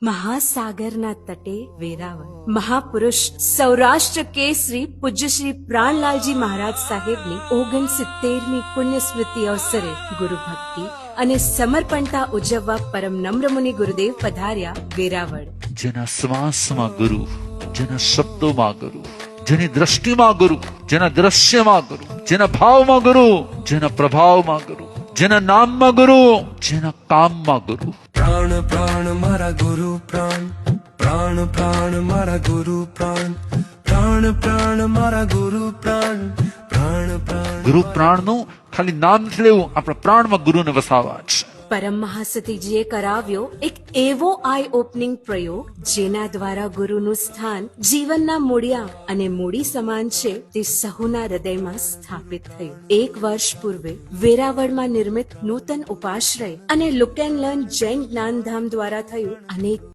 મહાસાગરના તટે વેરાવળ મહાપુરુષ સૌરાષ્ટ્ર કેસરી પૂજ્ય શ્રી પ્રાણલાલજી મહારાજ સાહેબની 69મી પુણ્ય સ્મૃતિ અવસરે ગુરુ ભક્તિ અને સમર્પણતા ઉજવવા પરમ નમ્ર મુનિ ગુરુદેવ પધાર્યા વેરાવળ. જેના શ્વાસમાં ગુરુ, જેના શબ્દોમાં ગુરુ, જેની દ્રષ્ટિમાં ગુરુ, જેના દ્રશ્યમાં ગુરુ, જેના ભાવમાં ગુરુ, જેના પ્રભાવમાં ગુરુ, જેના નામમાં ગુરુ, જેના કામમાં ગુરુ. પ્રાણ પ્રાણ મારા ગુરુ પ્રાણ, પ્રાણ પ્રાણ મારા ગુરુ પ્રાણ, પ્રાણ પ્રાણ મારા ગુરુ પ્રાણ, પ્રાણ પ્રાણ. ગુરુ પ્રાણનું ખાલી નામ નથી લેવું, આપણા પ્રાણમાં ગુરુને વસાવવા છે. પરમ મહાસતીજીએ કરાવ્યો એક એવો આઈ ઓપનિંગ પ્રયોગ જેના દ્વારા ગુરુનું સ્થાન જીવનના મૂળિયા અને મૂડી સમાન છે તે સહુના હૃદયમાં સ્થાપિત થયું. 1 વર્ષ પૂર્વે વેરાવળમાં નિર્મિત નૂતન ઉપાશ્રય અને લુક એન્ડ લર્ન જૈન જ્ઞાનધામ દ્વારા થયું અનેક